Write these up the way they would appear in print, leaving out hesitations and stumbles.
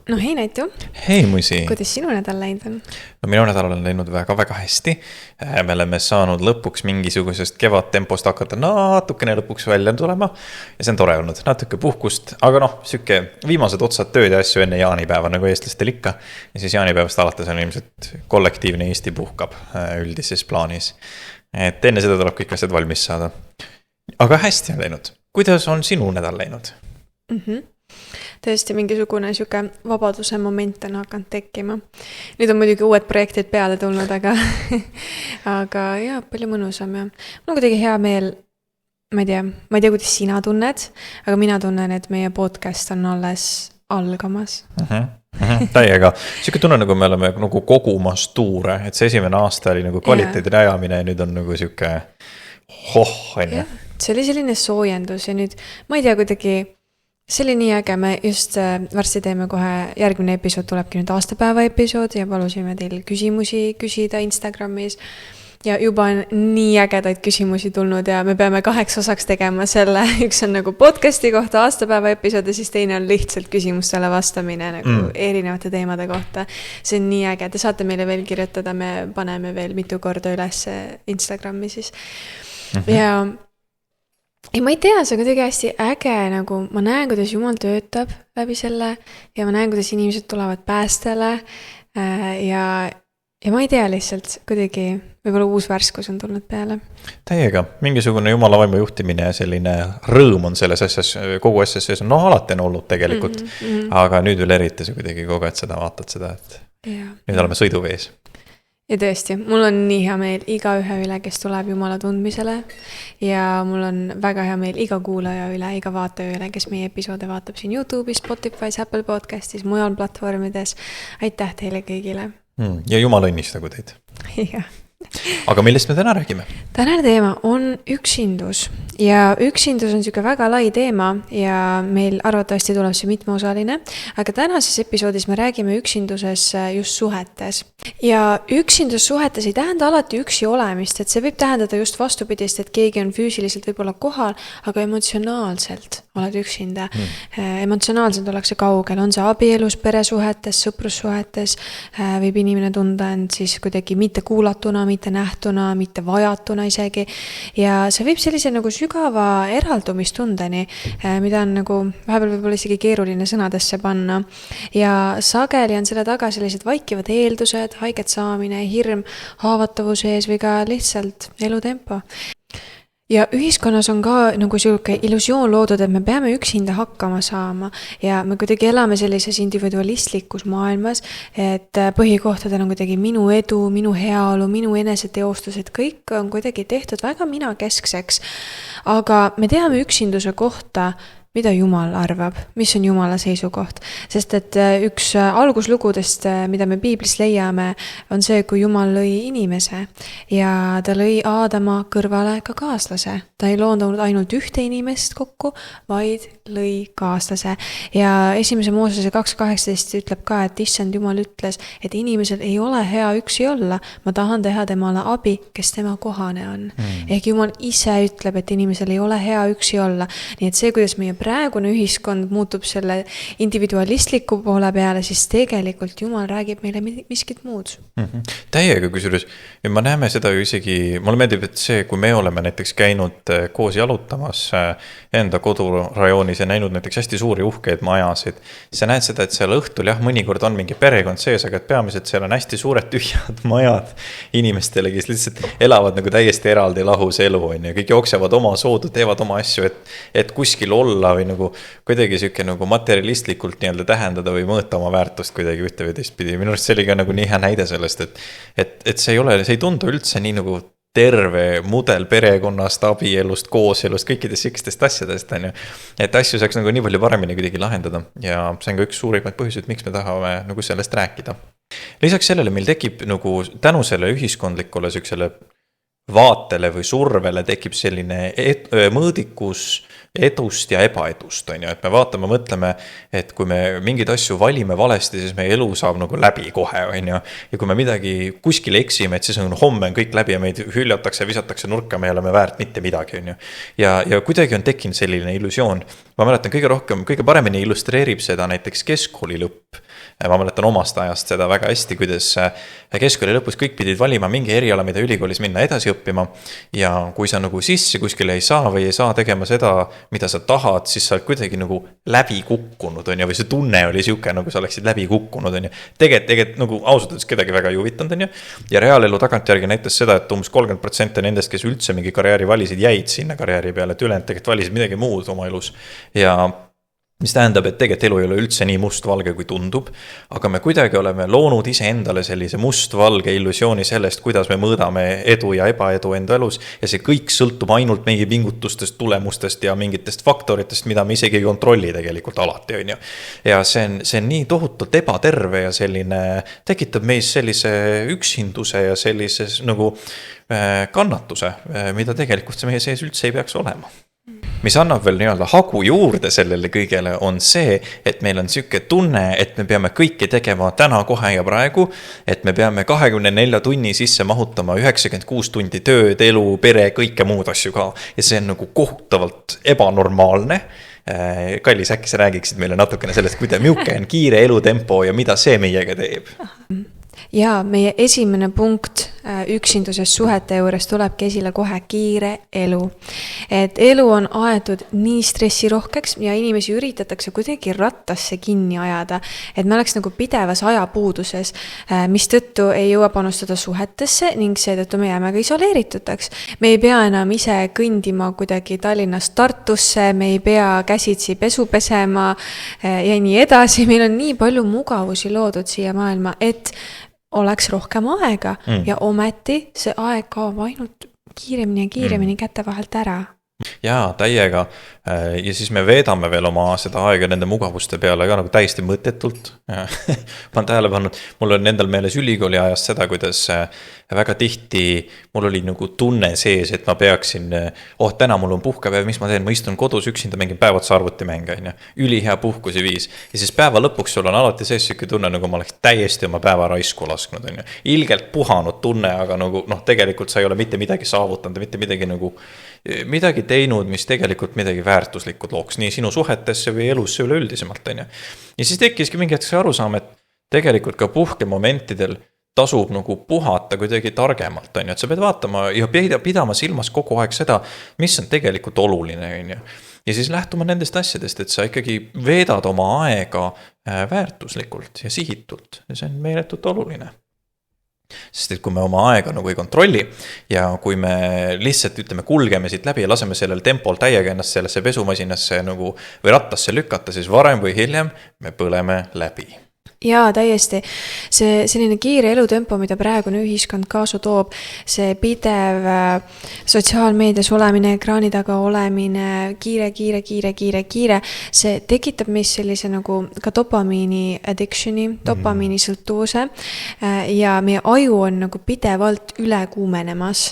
No hei Näitu, Hei musi! kuidas sinu nädal läinud on? No minu nädal on läinud väga hästi. Me oleme saanud lõpuks mingisugusest kevadtempost hakata natukene lõpuks välja tulema. Ja see on tore olnud, natuke puhkust. Aga süke viimased otsad tööd ja asju enne jaanipäeva nagu eestlastel ikka. Ja siis jaanipäevast alates on ilmselt kollektiivne Eesti puhkab üldises plaanis. Et enne seda tuleb kõik asjad valmis saada. Aga hästi on läinud. Kuidas on sinu nädal läinud? Tõesti mingisugune siuke vabaduse moment on hakanud tekkima. Nüüd on muidugi uued projektid peale tulnud, aga jah, palju mõnusam ja mul on kuidagi hea meel, ma ei tea, kuidas sina tunned, aga mina tunnen, et meie podcast on alles algamas. Täiega. Siuke tunne, nagu me oleme nagu kogumas tuure, et see esimene aasta oli nagu kvaliteedi rajamine ja nüüd on nagu siuke See oli selline soojendus ja nüüd, ma ei tea, kuidagi see oli nii äge, me just varsti teeme kohe, järgmine episood tulebki nüüd aastapäeva episood ja palusime teil küsimusi küsida Instagramis ja juba on nii ägedaid küsimusi tulnud ja me peame 8 osaks tegema selle, üks on nagu podcasti kohta aastapäeva episood ja siis teine on lihtsalt küsimustele vastamine nagu erinevate teemade kohta. See on nii äge, te saate meile veel kirjutada, me paneme veel mitu korda üles Instagrami siis ja ma ei tea, see on kuidagi hästi äge, nagu ma näen, kuidas Jumal töötab läbi selle ja ma näen, kuidas inimesed tulevad päästele ja ma ei tea lihtsalt, kuidagi võib-olla uus värskus on tulnud peale. Täiega, mingisugune Jumala vaimu juhtimine ja selline rõõm on selles asjas, kogu asjas sees on, alati on olnud tegelikult, aga nüüd veel eriti see kuidagi kogu aeg seda vaatad seda, et nüüd oleme sõiduvees. Ja tõesti, mul on nii hea meel iga ühe üle, kes tuleb Jumala tundmisele ja mul on väga hea meel iga kuulaja üle, iga vaataja üle, kes meie episoode vaatab siin YouTube'is, Spotify's, Apple Podcastis, mujal platvormides. Aitäh teile kõigile. Ja Jumal õnnistagu teid. Jah. Aga millest me täna räägime? Tänane teema on üksindus ja üksindus on siuke väga lai teema ja meil arvatavasti tuleb see mitmeosaline, aga tänases episoodis me räägime üksinduses just suhetes. Ja üksindus suhetes ei tähenda alati üksi olemist, et see võib tähendada just vastupidist, et keegi on füüsiliselt võib-olla kohal, aga emotsionaalselt oled üksinda. Emotsionaalselt ollakse kaugel, on see abielus, peresuhetes, sõprussuhetes, võib inimene tunda end siis kuidagi mitte kuulatuna, mitte nähtuna, mitte vajatuna isegi. Ja see võib sellise nagu sügava eraldumistundeni, mida on nagu vahepeal võib-olla isegi keeruline sõnadesse panna. Ja sageli on selle taga sellised vaikivad eeldused, haiget saamine, hirm, haavatavuse ees või ka lihtsalt elutempo. Ja ühiskonnas on ka nagu selline illusioon loodud, et me peame üksinda hakkama saama ja me kuidagi elame sellises individualistlikus maailmas, et põhikohtadel on kuidagi minu edu, minu heaolu, minu eneseteostused, kõik on kuidagi tehtud väga minakeskseks. Aga me teame üksinduse kohta, mida Jumal arvab, mis on Jumala seisukoht. Sest et üks alguslugudest, mida me Piiblis leiame, on see, kui Jumal lõi inimese ja ta lõi Aadama kõrvale ka kaaslase. Ta ei loonud ainult ühte inimest kokku, vaid lõi kaaslase. Ja 1. Moosese 2.18 ütleb ka, et issand Jumal ütles, et inimesel ei ole hea üksi olla. Ma tahan teha temale abi, kes tema kohane on. Ehk Jumal ise ütleb, et inimesel ei ole hea üksi olla. Nii et see, kuidas meie praegune ühiskond muutub selle individualistliku poole peale, siis tegelikult Jumal räägib meile miskit muud. Täiega kusjuures. Ja ma näeme seda ju isegi, mulle meeldib, et see, kui me oleme näiteks käinud koos jalutamas enda kodurajoonis ja näinud näiteks hästi suuri uhkeid majasid, sa näed seda, et seal õhtul mõnikord on mingi perekond sees, aga et peamiselt seal on hästi suured tühjad majad inimestele, kes lihtsalt elavad nagu täiesti eraldi lahus elu ja kõik jooksevad oma soodu, teevad oma asju, et kuskil olla või nagu kuidagi siuke nagu materialistlikult nii-öelda tähendada või mõõta oma väärtust kuidagi ühte või teistpidi. Minu arust see oli ka nagu nii hea näide sellest, et see ei tundu üldse nii nagu terve mudel perekonnast, abielust, kooselust, kõikidest sikstest asjadest, et asju saaks nagu nii palju paremini kuidagi lahendada ja see on ka üks suurimaid põhjuseid, miks me tahame nagu sellest rääkida. Lisaks sellele meil tekib nagu tänu selle ühiskondlikule sellisele vaatele või survele tekib selline mõõdikus edust ja ebaedust, on ju, et me vaatame, mõtleme, et kui me mingeid asju valime valesti, siis meie elu saab nagu läbi kohe, on ju, ja kui me midagi kuskil eksime, et siis on homme kõik läbi ja meid hüljatakse, visatakse nurka, me oleme väärt mitte midagi, on ju, ja kuidagi on tekkinud selline illusioon. Ma mäletan kõige paremini illustreerib seda näiteks keskkooli lõpp, ma mäletan omast ajast seda väga hästi, kuidas keskkooli lõpus kõik pidid valima mingi eriala, mida ülikoolis minna edasi õppima. Ja kui sa nagu sisse kuskile ei saa või ei saa tegema seda, mida sa tahad, siis sa oled kuidagi nagu läbi kukkunud, on ju, või see tunne oli siuke, nagu sa oleksid läbi kukkunud, on ju. Tegelikult nagu ausalt öeldes kedagi väga ei huvitanud, on ju. Ja reaalelu tagantjärgi näitas seda, et umbes 30% nendest, kes üldse mingi karjääri valisid, jäid sinna karjääri peale, et ülejäänud tegelikult valisid midagi muud oma elus. Ja mis tähendab, et tegelikult elu ei ole üldse nii mustvalge, kui tundub, aga me kuidagi oleme loonud ise endale sellise mustvalge illusiooni sellest, kuidas me mõõdame edu ja ebaedu enda elus ja see kõik sõltub ainult meie pingutustest, tulemustest ja mingitest faktoritest, mida me isegi ei kontrolli tegelikult alati, on ju. Ja see on nii tohutult ebaterve ja selline, tekitab meis sellise üksinduse ja sellises nagu kannatuse, mida tegelikult see meie sees üldse ei peaks olema. Mis annab veel nii-öelda hagu juurde sellele kõigele on see, et meil on siuke tunne, et me peame kõike tegema täna, kohe ja praegu, et me peame 24 tunni sisse mahutama 96 tundi tööd, elu, pere, kõike muud asju ka. Ja see on nagu kohutavalt ebanormaalne. Kallis, äkki sa räägiksid meile natukene sellest, kuidas milline on kiire elutempo ja mida see meiega teeb? Ja meie esimene punkt üksinduses suhete juures tulebki esile kohe kiire elu. Et elu on aetud nii stressirohkeks ja inimesi üritatakse kuidagi rattasse kinni ajada, et me oleks nagu pidevas ajapuuduses, mis tõttu ei jõua panustada suhetesse ning seetõttu me jääme ka isoleerituteks. Me ei pea enam ise kõndima kuidagi Tallinnast Tartusse, me ei pea käsitsi pesu pesema ja nii edasi. Meil on nii palju mugavusi loodud siia maailma, et oleks rohkem aega ja ometi see aeg kaob ainult kiiremini kätte vahelt ära. Jaa, täiega. Ja siis me veedame veel oma seda aega nende mugavuste peale ka nagu täiesti mõttetult. Ma olen tähele pannud, mul on endal meeles ülikooli ajast seda, kuidas väga tihti mul oli nagu tunne sees, et ma peaksin, täna mul on puhkepäev, mis ma teen, ma istun kodus üksinda mingin päevad arvutimänge, ülihea puhkusi viis. Ja siis päeva lõpuks sul on alati sees siuke tunne, nagu ma oleks täiesti oma päeva raisku lasknud. Ilgelt puhanud tunne, aga nagu, tegelikult sa ei ole mitte midagi saavutanud, mitte midagi teinud, mis tegelikult midagi väärtuslikud looks nii sinu suhetesse või elusse üleüldisemalt. Ja siis tekkiski mingi hetk see arusaam, et tegelikult ka puhkemomentidel tasub nagu puhata kuidagi targemalt, et sa pead vaatama ja pidama silmas kogu aeg seda, mis on tegelikult oluline. Ja siis lähtuma nendest asjadest, et sa ikkagi veedad oma aega väärtuslikult ja sihitult ja see on meeletult oluline. Sest et kui me oma aega nagu ei kontrolli ja kui me lihtsalt kulgeme siit läbi ja laseme sellel tempol täiega ennast sellesse pesumasinasse nagu või rattasse lükata, siis varem või hiljem me põleme läbi. Jaa, täiesti. See selline kiire elutempo, mida praegune ühiskond kaasa toob, see pidev sotsiaalmeedias olemine, ekraani taga olemine, kiire, see tekitab meis sellise nagu ka dopamiini addictioni, dopamiini sõltuvuse ja meie aju on nagu pidevalt üle kuumenemas.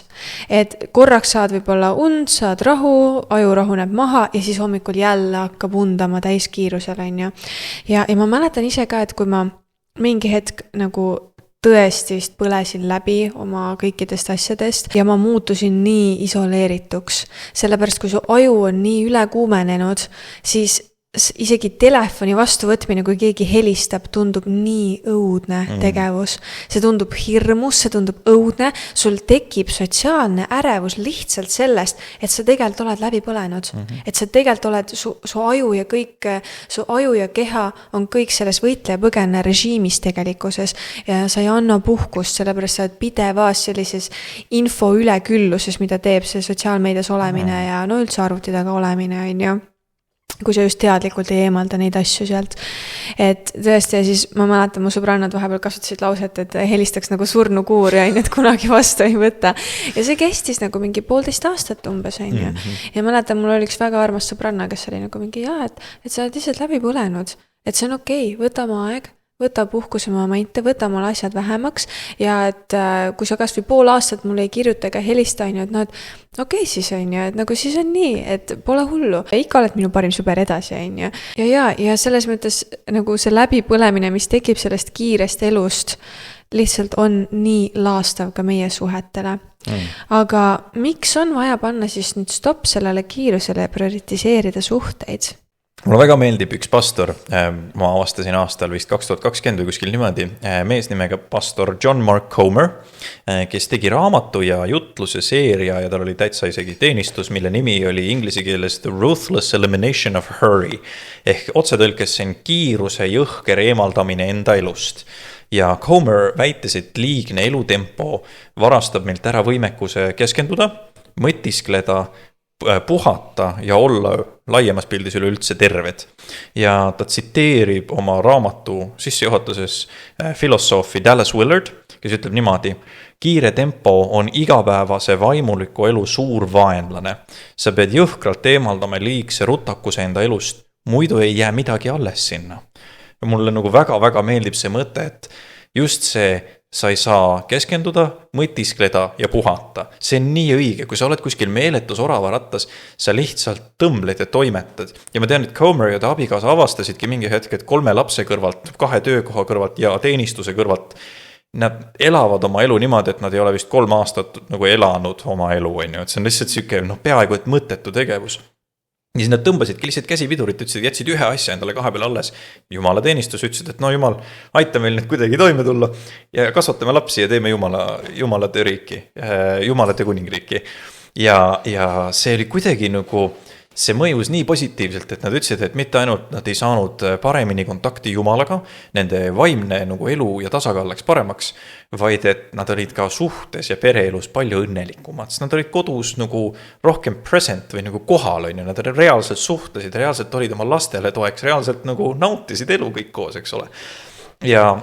Et korraks saad võib-olla und, saad rahu, aju rahuneb maha ja siis hommikul jälle hakkab undama täiskiirusel. Ja ma mäletan ise ka, et kui ma mingi hetk nagu tõesti vist põlesin läbi oma kõikidest asjadest ja ma muutusin nii isoleerituks. Sellepärast, kui su aju on nii üle kuumenenud, siis isegi telefoni vastuvõtmine, kui keegi helistab, tundub nii õudne tegevus. See tundub hirmus, see tundub õudne. Sul tekib sotsiaalne ärevus lihtsalt sellest, et sa tegelikult oled läbi põlenud. Et sa tegelikult oled, su aju ja kõik, su aju ja keha on kõik selles võitleja põgene režiimis tegelikkuses ja sa ei anna puhkust, sellepärast sa oled pidevas sellises info ülekülluses, mida teeb see sotsiaalmeedias olemine ja no üldse arvuti taga olemine, on ju. Kui sa just teadlikult ei eemalda neid asju sealt. Et tõesti, ja siis ma mäletan, mu sõbrannad vahepeal kasutasid lauset, et helistaks nagu surnu kuuri, et kunagi vastu ei võta. Ja see kestis nagu mingi 1,5 aastat umbes. Ja mäletan, mul oli üks väga armas sõbranna, kes oli nagu mingi, et sa oled lihtsalt läbi põlenud. Et see on okei, võta oma aeg, võta puhkuse momente, võta mul asjad vähemaks ja et kui sa kas või 1,5 aastat mulle ei kirjuta ega helista, et okei siis on ju, et nagu siis on nii, et pole hullu. Ja ikka oled minu parim sõber edasi on ju. Ja selles mõttes nagu see läbipõlemine, mis tekib sellest kiirest elust, lihtsalt on nii laastav ka meie suhetele. Aga miks on vaja panna siis nüüd stopp sellele kiirusele ja prioritiseerida suhteid? mulle väga meeldib üks pastor, ma avastasin aastal vist 2020 või kuskil niimoodi, mees nimega pastor John Mark Comer, kes tegi raamatu ja jutluse seeria ja tal oli täitsa isegi teenistus, mille nimi oli inglise keeles The Ruthless Elimination of Hurry ehk otsetõlkes see on kiiruse jõhker eemaldamine enda elust. Ja Comer väitis, et liigne elutempo varastab meilt ära võimekuse keskenduda, mõtiskleda, puhata ja olla laiemas pildis üleüldse terved. Ja ta tsiteerib oma raamatu sissejuhatuses filosoofi Dallas Willard, kes ütleb niimoodi: kiire tempo on igapäevase vaimuliku elu suur vaenlane. Sa pead jõhkralt eemaldama liigse rutakuse enda elust, muidu ei jää midagi alles sinna. Ja mulle nagu väga-väga meeldib see mõte, et just see sa ei saa keskenduda, mõtiskleda ja puhata. See on nii õige, kui sa oled kuskil meeletus oravarattas, sa lihtsalt tõmbled ja toimetad. Ja ma tean, et Comer ja ta abikaasa avastasidki mingi hetk, et 3 lapse kõrvalt, 2 töökoha kõrvalt ja teenistuse kõrvalt nad elavad oma elu niimoodi, et nad ei ole vist 3 aastat nagu elanud oma elu, et see on lihtsalt siuke, peaaegu et mõttetu tegevus. Ja siis nad tõmbasidki lihtsalt käsipidurit, ütlesid, jätsid ühe asja endale 2 peale alles. Jumala teenistus ütlesid, et no jumal, aita meil need kuidagi toime tulla ja kasvatame lapsi ja teeme jumalate riiki, jumalate kuningriiki. Ja see oli kuidagi nagu, see mõjus nii positiivselt, et nad ütlesid, et mitte ainult nad ei saanud paremini kontakti Jumalaga, nende vaimne nagu elu ja tasakaal läks paremaks, vaid et nad olid ka suhtes ja pereelus palju õnnelikumad. Nad olid kodus nagu rohkem present või nagu kohal, nad reaalselt suhtlesid, reaalselt olid oma lastele toeks, reaalselt nagu nautisid elu kõik koos, eks ole. Ja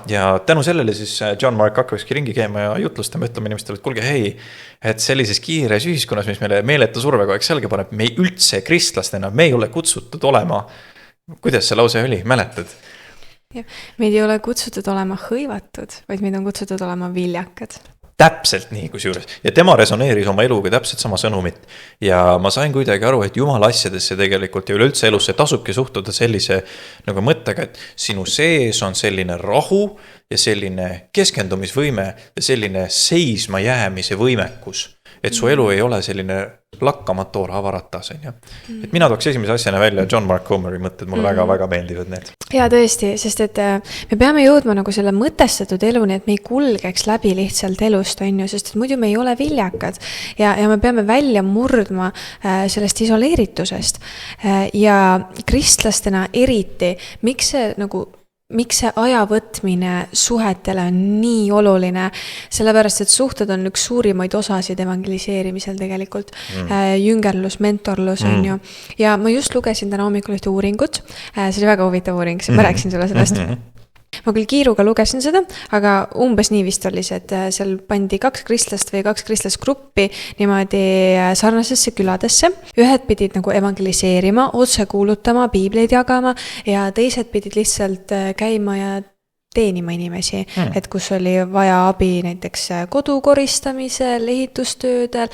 tänu sellele siis John Mark hakkaski ringi käima ja jutlustama, ütlema inimestele, et kuulge, hei, et sellises kiires ühiskonnas, mis meile meeletu survega aeg selge paneb, me ei üldse kristlastena, me ei ole kutsutud olema, kuidas see lause oli, mäletad? Meid ei ole kutsutud olema hõivatud, vaid meid on kutsutud olema viljakad. Täpselt nii kusjuures. Ja tema resoneeris oma eluga täpselt sama sõnumit. Ja ma sain kuidagi aru, et Jumala asjadesse tegelikult ja üleüldse elusse tasubki suhtuda sellise nagu mõttega, et sinu sees on selline rahu ja selline keskendumisvõime ja selline seisma jäämise võimekus. Et su elu ei ole selline lakkamatu oravaratas. Et mina tooks esimese asjana välja John Mark Comeri mõtted, mulle väga-väga meeldivad need. Ja tõesti, sest et me peame jõudma nagu selle mõtestatud eluni, et me ei kulgeks läbi lihtsalt elust, sest et muidu me ei ole viljakad ja me peame välja murdma sellest isoleeritusest ja kristlastena eriti, miks see aja võtmine suhetele on nii oluline, sellepärast, et suhted on üks suurimaid osasid evangeliseerimisel tegelikult, jüngerlus, mentorlus on ju. Ja ma just lugesin täna hommikul ühte uuringut, see oli väga huvitav uuring, ma rääkisin sulle sellest. Ma küll kiiruga lugesin seda, aga umbes nii vist oli see, et seal pandi 2 kristlast või 2 kristlasgruppi niimoodi sarnasesse küladesse. Ühed pidid nagu evangeliseerima, otse kuulutama, piibleid jagama ja teised pidid lihtsalt käima ja teenima inimesi, et kus oli vaja abi näiteks kodu koristamisel, ehitustöödel,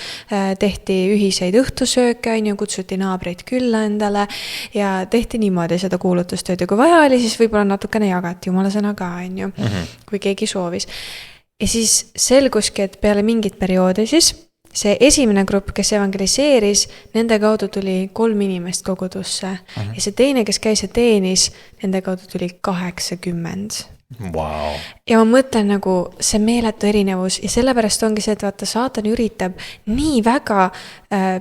tehti ühiseid õhtusööke, kutsuti naabreid külla endale ja tehti niimoodi seda kuulutustööd ja kui vaja oli, siis võib-olla natukene jagati Jumala sõna ka, kui keegi soovis. Ja siis selguski, et peale mingit perioodi siis see esimene grupp, kes evangeliseeris, nende kaudu tuli 3 inimest kogudusse ja see teine, kes käis ja teenis, nende kaudu tuli 80. Wow. Ja ma mõtlen nagu see meeletu erinevus ja sellepärast ongi see, et vaata, saatan üritab nii väga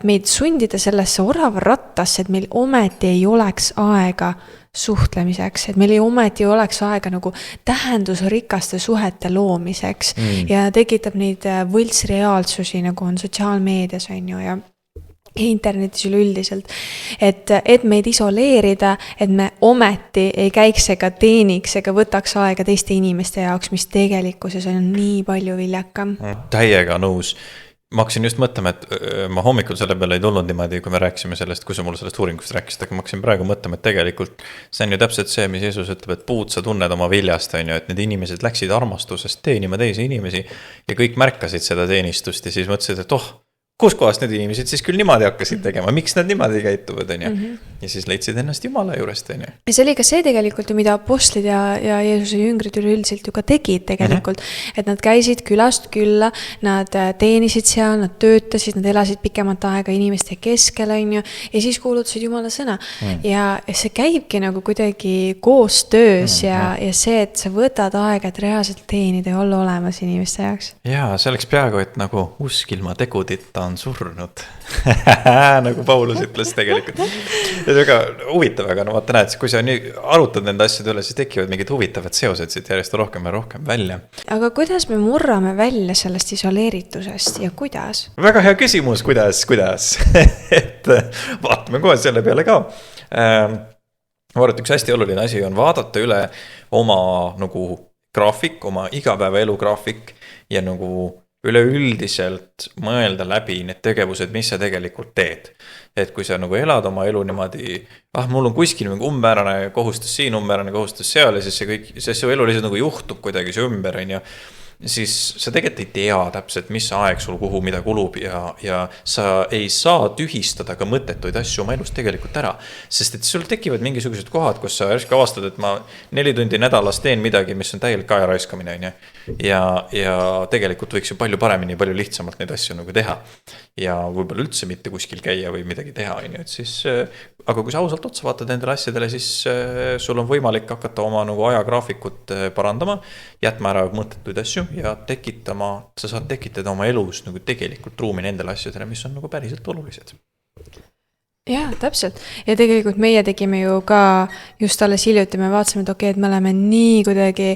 meid sundida sellesse oravarattasse, et meil ometi ei oleks aega suhtlemiseks, et meil ei ometi oleks aega nagu tähendusrikaste suhete loomiseks ja tekitab neid võltsreaalsusi, nagu on sotsiaalmeedias ja internetis üleüldiselt, et meid isoleerida, et me ometi ei käiks ega teeniks ega võtaks aega teiste inimeste jaoks, mis tegelikkuses on nii palju viljakam. Täiega nõus. Ma hakkasin just mõtlema, et ma hommikul selle peale ei tulnud niimoodi, kui me rääkisime sellest, kui sa mulle sellest uuringust rääkisid, aga ma hakkasin praegu mõtlema, et tegelikult see on ju täpselt see, mis Jeesus ütleb, et puud sa tunned oma viljast, et need inimesed läksid armastusest teenima teisi inimesi ja kõik märkasid seda teenistust ja siis mõtlesid, et kus kohast need inimesed siis küll niimoodi hakkasid tegema, miks nad niimoodi käituvad, on ju. Ja siis leidsid ennast Jumala juurest, on ju. Ja see oli ka see tegelikult, mida apostlid ja Jeesuse jüngrid üleüldiselt ju ka tegid tegelikult, et nad käisid külast külla, nad teenisid seal, nad töötasid, nad elasid pikemat aega inimeste keskel, on ju, ja siis kuulutasid Jumala sõna. Ja see käibki nagu kuidagi koostöös ja see, et sa võtad aega, et reaalselt teenida ja olla olemas inimeste jaoks. Jaa, see oleks peaaegu, et nagu usk ilma tegudita on surnud. Nagu Paulus ütles tegelikult. Ja väga huvitav, aga no vaata näed, kui sa nii arutad nende asjade üle, siis tekivad mingid huvitavad seosed siit järjest rohkem ja rohkem välja. Aga kuidas me murrame välja sellest isoleeritusest ja kuidas? Väga hea küsimus, kuidas? Et vaatame kohe selle peale ka. Vaadata, üks hästi oluline asi on vaadata üle oma nagu graafik, oma igapäevaelu graafik ja nagu üleüldiselt mõelda läbi need tegevused, mis sa tegelikult teed. Et kui sa nagu elad oma elu niimoodi, mul on kuskil ummäärane kohustus siin, ummäärane kohustus seal ja siis see su elu lihtsalt nagu juhtub kuidagi see ümber, on ju. Siis sa tegelikult ei tea täpselt, mis aeg sul kuhu mida kulub ja sa ei saa tühistada ka mõttetuid asju oma elust tegelikult ära. Sest et sul tekivad mingisugused kohad, kus sa järsk avastad, et ma 4 tundi nädalas teen midagi, mis on täielik aja raiskamine, on ju. Ja tegelikult võiks ju palju paremini, palju lihtsamalt neid asju nagu teha. Ja võib-olla üldse mitte kuskil käia või midagi teha, on ju. Et siis, aga kui sa ausalt otsa vaatad nendele asjadele, siis sul on võimalik hakata oma nagu ajagraafikut parandama, jätma ära mõttetuid asju ja sa saad tekitada oma elus nagu tegelikult ruumi nendele asjadele, mis on nagu päriselt olulised. Jaa, täpselt. Ja tegelikult meie tegime ju ka just alles hiljuti, me vaatasime, et okei, et me oleme nii kuidagi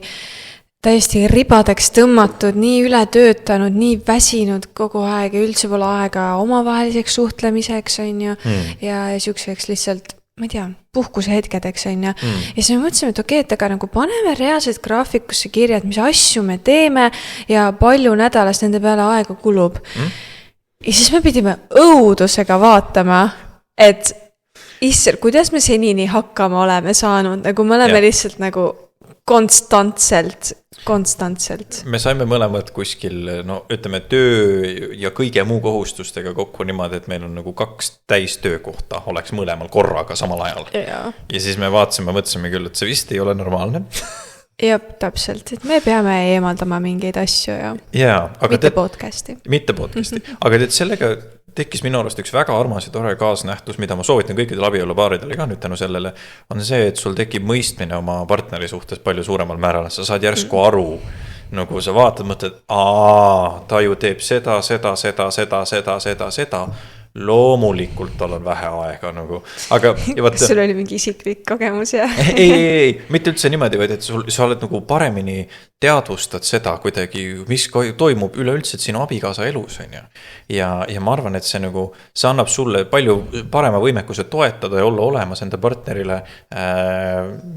täiesti ribadeks tõmmatud, nii üle töötanud, nii väsinud kogu aeg ja üldse pole aega omavaheliseks suhtlemiseks, on ju, ja siukseks lihtsalt, ma ei tea, puhkuse hetkedeks, on ju. Ja siis me mõtlesime, et okei, et aga nagu paneme reaalselt graafikusse kirja, et mis asju me teeme ja palju nädalas nende peale aega kulub. Ja siis me pidime õudusega vaatama, et issand, kuidas me senini hakkama oleme saanud, nagu me oleme lihtsalt nagu konstantselt. Me saime mõlemad kuskil, no ütleme, töö ja kõige muu kohustustega kokku niimoodi, et meil on nagu 2 täis töökohta, oleks mõlemal korraga samal ajal. Ja siis me mõtlesime küll, et see vist ei ole normaalne. Jah, täpselt, et me peame eemaldama mingeid asju ja mitte podcasti. Mitte podcasti, aga sellega tekkis minu arust üks väga armas ja tore kaasnähtus, mida ma soovitan kõikidele abielupaaridele ka nüüd tänu sellele, on see, et sul tekib mõistmine oma partneri suhtes palju suuremal määral. Sa saad järsku aru, nagu sa vaatad, mõtled, ta ju teeb seda. Loomulikult tal on vähe aega nagu, aga kas sul oli mingi isiklik kogemus ja? ei, mitte üldse niimoodi, vaid et sa oled nagu paremini teadvustad seda kuidagi, mis toimub üleüldse sinu abikaasa elus, on ju. Ja ma arvan, et see nagu, see annab sulle palju parema võimekuse toetada ja olla olemas enda partnerile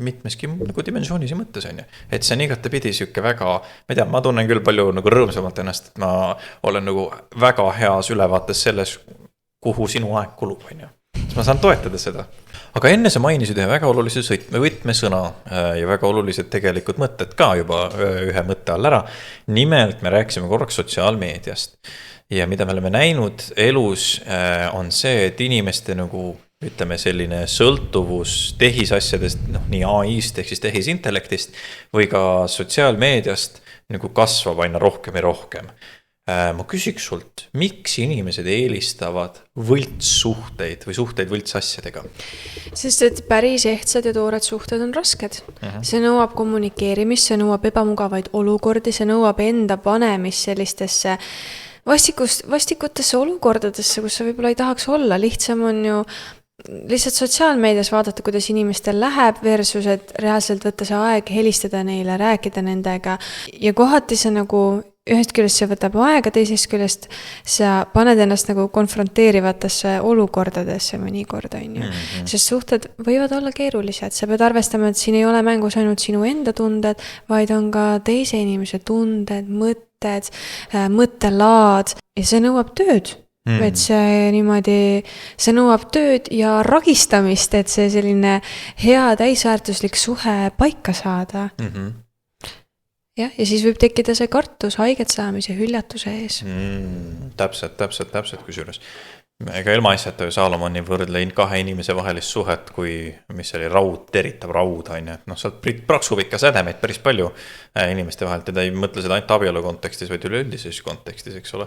mitmeski nagu dimensioonis ja mõttes, on ju. Et see on igatepidi siuke väga, ma ei tea, ma tunnen küll palju nagu rõõmsamalt ennast, et ma olen nagu väga heas ülevaates selles, kuhu sinu aeg kulub, on ju. Siis ma saan toetada seda. Aga enne sa mainisid ühe väga olulise võtmesõna ja väga olulised tegelikult mõtted ka juba ühe mõtte all ära. Nimelt me rääkisime korraks sotsiaalmeediast. Ja mida me oleme näinud elus on see, et inimeste nagu, ütleme, selline sõltuvus tehisasjadest, nii AI-st ehk siis tehisintellektist või ka sotsiaalmeediast nagu kasvab aina rohkem ja rohkem. Ma küsiks sult, miks inimesed eelistavad võltssuhteid või suhteid võltsasjadega? Sest et päris ehtsad ja toored suhted on rasked. See nõuab kommunikeerimist, see nõuab ebamugavaid olukordi, see nõuab enda panemist sellistesse vastikutesse olukordadesse, kus sa võib-olla ei tahaks olla. Lihtsam on ju lihtsalt sotsiaalmeedias vaadata, kuidas inimestel läheb versus, et reaalselt võtta see aeg, helistada neile, rääkida nendega. Ja kohati see nagu ühest küljest see võtab aega, teisest küljest sa paned ennast nagu konfronteerivatesse olukordadesse mõnikord, on ju. Sest suhted võivad olla keerulised. Sa pead arvestama, et siin ei ole mängus ainult sinu enda tunded, vaid on ka teise inimese tunded, mõtted, mõttelaad ja see nõuab tööd. Et see niimoodi, see nõuab tööd ja ragistamist, et see selline hea täisväärtuslik suhe paika saada. jah, ja siis võib tekkida see kartus haiget saamise hüljatuse ees. Täpselt kusjuures. Ega ilmaasjata ju Salomon ei võrdle kahe inimese vahelist suhet, kui mis oli raud, teritab raud, on ju. Noh, sealt praksub ikka sädemeid päris palju inimeste vahelt ja ta ei mõtle seda ainult abielu kontekstis, vaid üleüldises kontekstis, eks ole.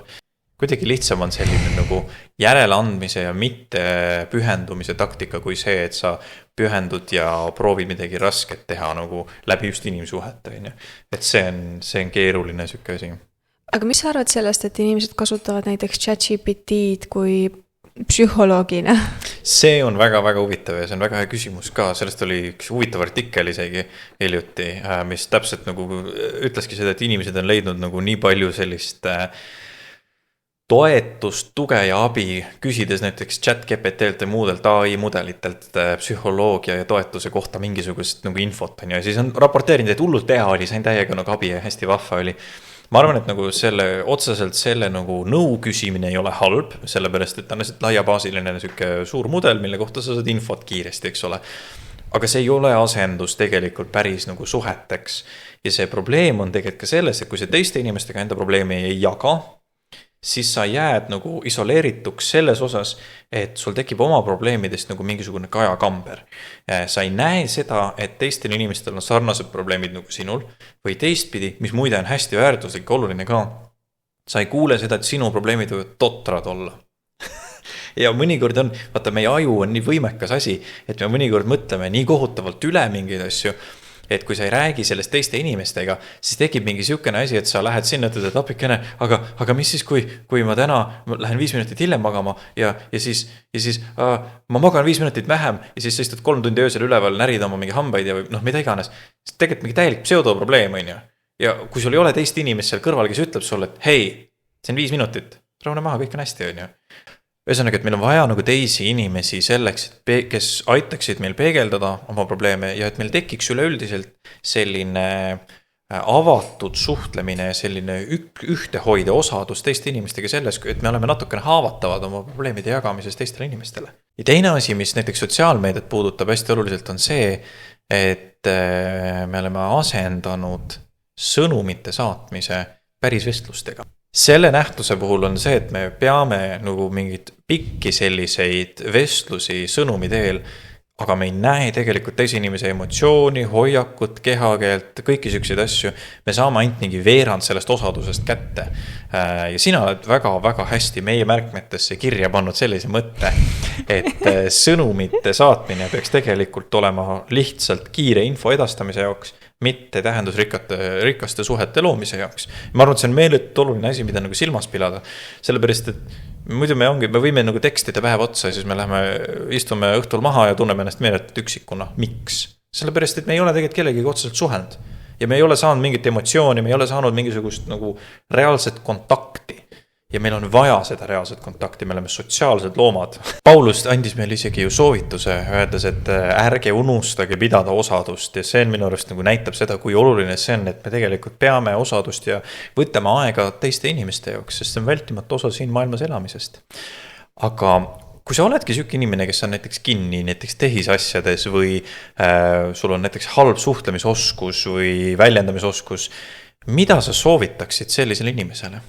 Kuidagi lihtsam on selline nagu järeleandmise ja mitte pühendumise taktika kui see, et sa pühendud ja proovid midagi rasket teha nagu läbi just inimsuhet, on ju. Et see on keeruline sükke asi. Aga mis sa arvad sellest, et inimesed kasutavad näiteks ChatGPT-d kui psühholoogina? See on väga-väga huvitav ja see on väga hea küsimus ka. Sellest oli üks huvitav artikkel isegi hiljuti, mis täpselt nagu ütleski seda, et inimesed on leidnud nagu nii palju sellist toetust, tuge ja abi, küsides näiteks ChatGPT-lt ja muudelt AI mudelitelt psühholoogia ja toetuse kohta mingisugust nagu infot on ja siis on raporteerinud, et hullult hea oli, sain täiega nagu abi ja hästi vahva oli. Ma arvan, et nagu otseselt selle nagu nõu küsimine ei ole halb, sellepärast, et on lihtsalt laiabaasiline suur mudel, mille kohta sa saad infot kiiresti, eks ole. Aga see ei ole asendus tegelikult päris nagu suheteks. Ja see probleem on tegelikult ka selles, et kui see teiste inimestega enda probleemi ei jaga, siis sa jääd nagu isoleerituks selles osas, et sul tekib oma probleemidest nagu mingisugune kajakamber. Sa ei näe seda, et teistel inimestel on sarnased probleemid nagu sinul või teistpidi, mis muide on hästi väärtuslik, oluline ka. Sa ei kuule seda, et sinu probleemid võivad totrad olla. Ja mõnikord on, vaata meie aju on nii võimekas asi, et me mõnikord mõtleme nii kohutavalt üle mingeid asju, et kui sa ei räägi sellest teiste inimestega, siis tekib mingi siukene asi, et sa lähed sinna, et apikene, aga mis siis, kui ma täna lähen 5 minutit hiljem magama ja siis ma magan 5 minutit vähem ja siis istud 3 tundi öösel üleval, närid oma mingi hambaid ja mida iganes. See tegelikult mingi täielik pseudoprobleem on ju. Ja kui sul ei ole teist inimest seal kõrval, kes ütleb sulle, et hei, see on 5 minutit, rahune maha, kõik on hästi on ju. Ühesõnaga, et meil on vaja nagu teisi inimesi selleks, kes aitaksid meil peegeldada oma probleeme ja et meil tekiks üleüldiselt selline avatud suhtlemine ja selline ühtehoide osadus teiste inimestega selles, et me oleme natukene haavatavad oma probleemide jagamises teistele inimestele. Ja teine asi, mis näiteks sotsiaalmeediat puudutab hästi oluliselt on see, et me oleme asendanud sõnumite saatmise päris vestlustega. Selle nähtuse puhul on see, et me peame nagu mingid pikki selliseid vestlusi sõnumi teel, aga me ei näe tegelikult teise inimese emotsiooni, hoiakut, kehakeelt, kõiki selliseid asju. Me saame ainult mingi veerand sellest osadusest kätte. Ja sina oled väga-väga hästi meie märkmetesse kirja pannud sellise mõtte, et sõnumite saatmine peaks tegelikult olema lihtsalt kiire info edastamise jaoks, mitte tähendusrikaste suhete loomise jaoks. Ma arvan, et see on meeletult oluline asi, mida nagu silmas pidada. Sellepärast, et muidu me võime nagu tekstida päev otsa ja siis me istume õhtul maha ja tunneme ennast meeletult üksikuna. Miks? Sellepärast, et me ei ole tegelikult kellegagi otseselt suhelnud. Ja me ei ole saanud mingit emotsiooni, me ei ole saanud mingisugust nagu reaalset kontakti. Ja meil on vaja seda reaalset kontakti, me oleme sotsiaalsed loomad. Paulus andis meil isegi ju soovituse, öeldes, et ärge unustage pidada osadust ja see on minu arust nagu näitab seda, kui oluline see on, et me tegelikult peame osadust ja võtame aega teiste inimeste jaoks, sest see on vältimatu osa siin maailmas elamisest. Aga kui sa oledki süük inimene, kes on näiteks kinni, näiteks tehisasjades või sul on näiteks halb suhtlemisoskus või väljendamisoskus, mida sa soovitaksid sellisele inimesele?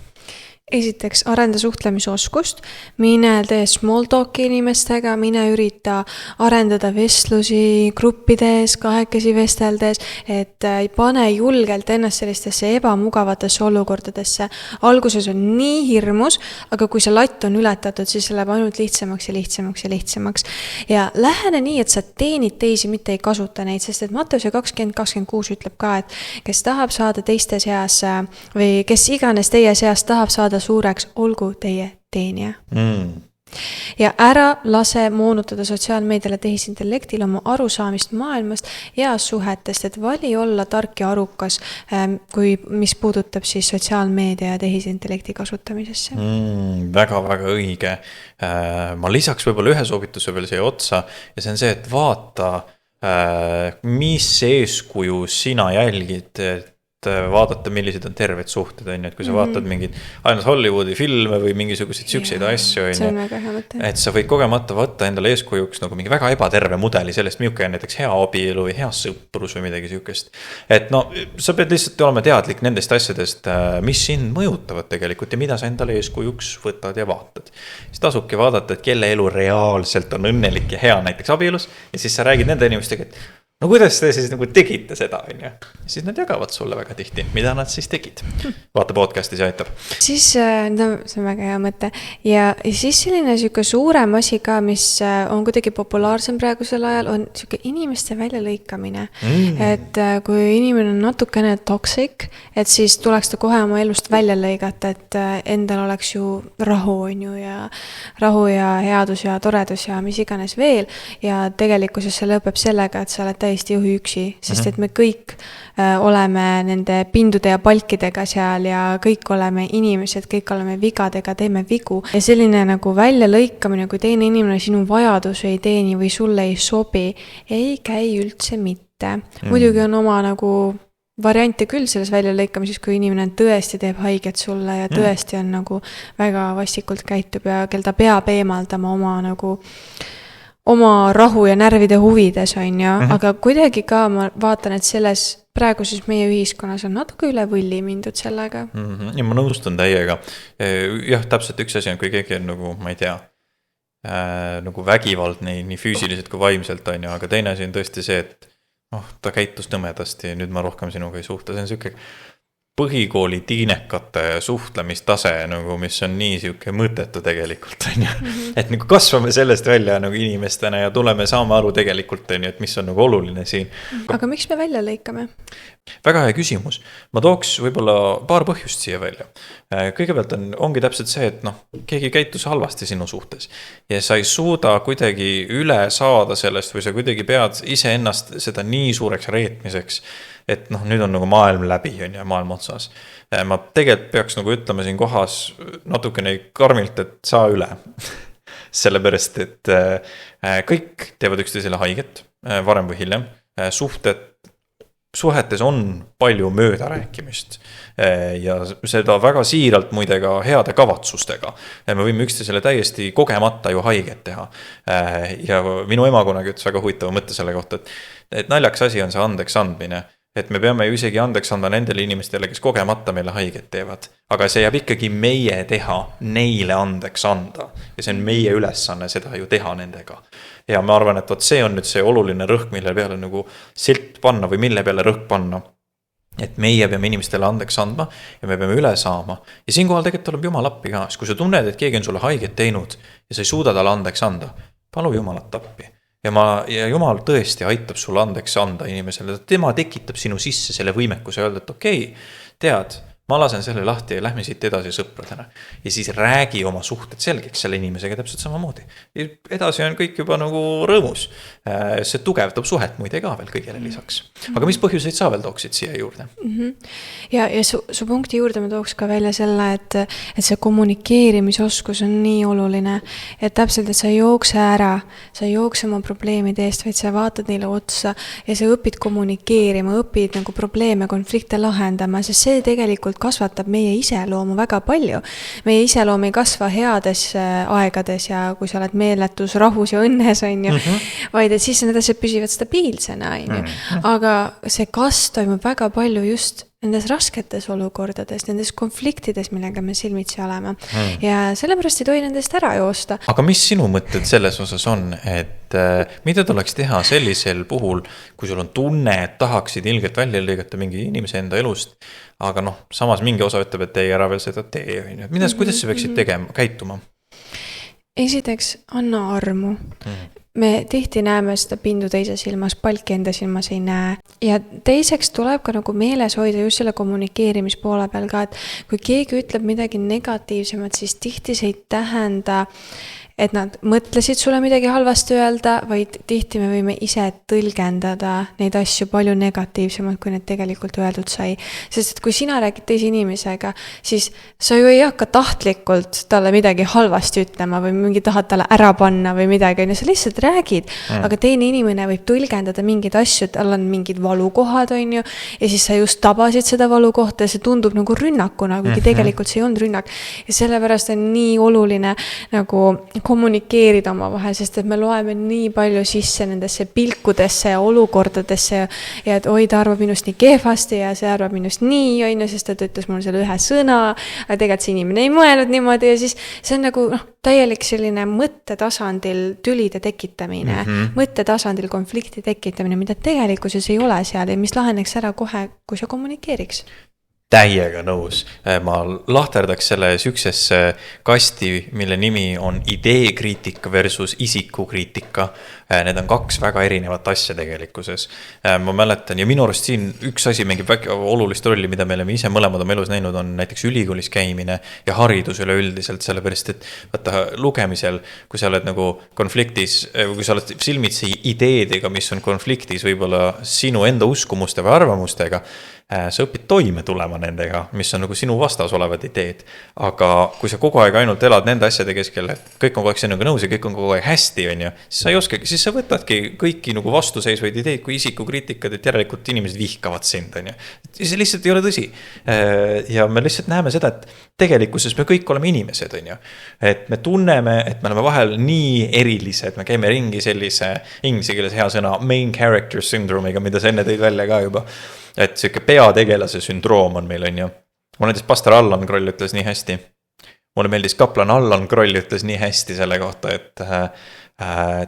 Esiteks, arenda suhtlemisoskust, mine tee small talki inimestega, mine ürita arendada vestlusi gruppides, kahekesi vesteldes, et pane julgelt ennast sellistesse ebamugavatesse olukordadesse. Alguses on nii hirmus, aga kui see latt on ületatud, siis see läheb ainult lihtsamaks ja lihtsamaks ja lihtsamaks. Ja lähene nii, et sa teenid teisi, mitte ei kasuta neid, sest et Matteuse 20:26 ütleb ka, et kes tahab saada teiste seas või kes iganes teie seas tahab saada suureks, olgu teie teenija. Ja ära lase moonutada sotsiaalmeediale tehisintellektil oma arusaamist maailmast ja suhetest, et vali olla tark ja arukas, mis puudutab siis sotsiaalmeedia ja tehisintellekti kasutamisesse. Väga-väga õige. Ma lisaks võib-olla ühe soovituse veel siia otsa ja see on see, et vaata, mis eeskuju sina jälgid vaadata, millised on terved suhted, on ju, et kui sa vaatad mingid ainult Hollywoodi filme või mingisuguseid sükseid asju, on see on ju. väga hea mõte. Et sa võid kogemata võtta endale eeskujuks nagu mingi väga ebaterve mudeli sellest, milline on näiteks hea abielu või hea sõprus või midagi sihukest. Et no, sa pead lihtsalt olema teadlik nendest asjadest, mis sind mõjutavad tegelikult ja mida sa endale eeskujuks võtad ja vaatad. Siis tasubki vaadata, et kelle elu reaalselt on õnnelik ja hea näiteks abielus ja siis sa räägid nende inimestega, et no kuidas te siis nagu tegite seda, on ju? Siis nad jagavad sulle väga tihti, mida nad siis tegid. Vaata podcastis ja aitab. Siis, no see on väga hea mõte. Ja siis selline siuke suurem asi ka, mis on kuidagi populaarsem praegusel ajal, on siuke inimeste väljalõikamine. Et kui inimene on natukene toxic, et siis tuleks ta kohe oma elust välja lõigata, et endal oleks ju rahu, on ju, ja rahu ja headus ja toredus ja mis iganes veel. Ja tegelikkuses see lõpeb sellega, et sa oled täiesti juhi üksi, sest et me kõik oleme nende pindude ja palkidega seal ja kõik oleme inimesed, kõik oleme vigadega, teeme vigu. Ja selline nagu välja lõikamine, kui teine inimene sinu vajadus ei teeni või sulle ei sobi, ei käi üldse mitte. Muidugi on oma nagu variante küll selles välja lõikamises, kui inimene tõesti teeb haiget sulle ja tõesti on nagu väga vastikult käitub ja kel ta peab eemaldama oma rahu ja närvide huvides, on ju, aga kuidagi ka ma vaatan, et selles praeguses meie ühiskonnas on natuke üle võlli mindud sellega. Ja ma nõustun täiega. Jah, täpselt üks asi on, kui keegi on nagu, ma ei tea, nagu vägivald nii füüsiliselt kui vaimselt, on ju, aga teine asi on tõesti see, et ta käitus nõmedasti ja nüüd ma rohkem sinuga ei suhta. See on siuke põhikooli tiinekate suhtlemistase, nagu, mis on nii siuke mõttetu tegelikult, on ju. Et nagu kasvame sellest välja nagu inimestena ja tuleme saama aru tegelikult, on ju, et mis on nagu oluline siin. Aga miks me välja lõikame? Väga hea küsimus. Ma tooks võib-olla paar põhjust siia välja. Kõigepealt ongi täpselt see, et keegi käitus halvasti sinu suhtes ja sa ei suuda kuidagi üle saada sellest või sa kuidagi pead ise ennast seda nii suureks reetmiseks, et nüüd on nagu maailm läbi, on ju, maailm otsas. Ma tegelikult peaks nagu ütlema siin kohas natukene karmilt, et saa üle. Sellepärast, et kõik teevad üksteisele haiget, varem või hiljem. Suhetes on palju mööda rääkimist ja seda väga siiralt muidega heade kavatsustega. Me võime üksteisele täiesti kogemata ju haiget teha. Ja minu ema kunagi ütles väga huvitava mõtte selle kohta, et naljaks asi on see andeks andmine. Et me peame ju isegi andeks anda nendele inimestele, kes kogemata meile haiget teevad. Aga see jääb ikkagi meie teha, neile andeks anda. Ja see on meie ülesanne seda ju teha nendega. Ja ma arvan, et see on nüüd see oluline rõhk, mille peale nagu silt panna või mille peale rõhk panna. Et meie peame inimestele andeks andma ja me peame üle saama. Ja siinkohal tegelikult tuleb Jumal appi ka. Kui sa tunned, et keegi on sulle haiget teinud ja sa ei suuda talle andeks anda, palu Jumalat appi. Ja Jumal tõesti aitab sulle andeks anda inimesele. Tema tekitab sinu sisse selle võimekuse öelda, et okei, tead, ma lasen selle lahti ja lähme siit edasi sõpradena. Ja siis räägi oma suhted selgeks selle inimesega täpselt samamoodi. Edasi on kõik juba nagu rõõmus. See tugevdab suhet muide ka veel kõigele lisaks. Aga mis põhjuseid sa veel tooksid siia juurde? Ja su punkti juurde ma tooks ka välja selle, et see kommunikeerimisoskus on nii oluline. Et täpselt, et sa ei jookse ära, sa ei jookse oma probleemide eest, vaid sa vaatad neile otsa ja sa õpid kommunikeerima, õpid nagu probleeme, konflikte lahendama, sest see tegelikult kasvatab meie iseloomu väga palju. Meie iseloom ei kasva heades aegades ja kui sa oled meeletus, rahus ja õnnes, on ju, vaid et siis need asjad püsivad stabiilsena, on ju. Aga see kasv toimub väga palju just nendes rasketes olukordades, nendes konfliktides, millega me silmitsi oleme. Ja sellepärast ei tohi nendest ära joosta. Aga mis sinu mõtted selles osas on, et mida tuleks teha sellisel puhul, kui sul on tunne, et tahaksid ilgelt välja lõigata mingi inimese enda elust, aga samas mingi osa ütleb, et ei ära veel seda tee. Kuidas sa peaksid tegema, käituma? Esiteks, anna armu. Me tihti näeme seda pindu teise silmas, palki enda silmas ei näe. Ja teiseks tuleb ka nagu meeles hoida just selle kommunikeerimispoole peal ka, et kui keegi ütleb midagi negatiivsemat, siis tihti see ei tähenda, et nad mõtlesid sulle midagi halvasti öelda, vaid tihti me võime ise tõlgendada neid asju palju negatiivsemalt, kui need tegelikult öeldud sai. Sest et kui sina räägid teise inimesega, siis sa ju ei hakka tahtlikult talle midagi halvasti ütlema või mingi tahad talle ära panna või midagi, sa lihtsalt räägid, aga teine inimene võib tõlgendada mingeid asju, et tal on mingid valukohad, ja siis sa just tabasid seda valukohta ja see tundub nagu rünnakuna, kuigi tegelikult see ei olnud rünnak. Ja sellepärast on nii oluline nagu kommunikeerida oma vahel, sest et me loeme nii palju sisse nendesse pilkudesse ja olukordadesse ja et oi, ta arvab minust nii kehvasti ja see arvab minust nii, sest ta ütles mulle selle ühe sõna, aga tegelikult see inimene ei mõelnud niimoodi ja siis see on nagu täielik selline mõttetasandil tülide tekitamine, mõttetasandil konflikti tekitamine, mida tegelikkuses ei ole seal ja mis laheneks ära kohe, kui sa kommunikeeriks. Täiega nõus. Ma lahterdaks selle süksesse kasti, mille nimi on ideekriitika versus isikukriitika. Need on kaks väga erinevat asja tegelikkuses. Ma mäletan ja minu arust siin üks asi mängib väga olulist rolli, mida me oleme ise mõlemad oma elus näinud, on näiteks ülikoolis käimine ja haridus üleüldiselt, sellepärast et vaata lugemisel, kui sa oled nagu konfliktis, kui sa oled silmitsi ideedega, mis on konfliktis võib-olla sinu enda uskumuste või arvamustega, sa õpid toime tulema nendega, mis on nagu sinu vastas olevad ideed. Aga kui sa kogu aeg ainult elad nende asjade keskel, et kõik on kogu aeg sinuga nõus ja kõik on kogu aeg hästi, siis sa ei oskagi, siis sa võtadki kõiki nagu vastuseisvaid ideid kui isikukriitikad, et järelikult inimesed vihkavad sind, See lihtsalt ei ole tõsi. Ja me lihtsalt näeme seda, et tegelikkuses me kõik oleme inimesed, Et me tunneme, et me oleme vahel nii erilised, me käime ringi sellise inglise keeles hea sõna main character syndrome'iga, mida sa enne tõid välja ka juba. Et siuke peategelase sündroom on meil, Mul näiteks pastor Allan Kroll ütles nii hästi. Mulle meeldis kaplan Allan Kroll ütles nii hästi selle kohta, et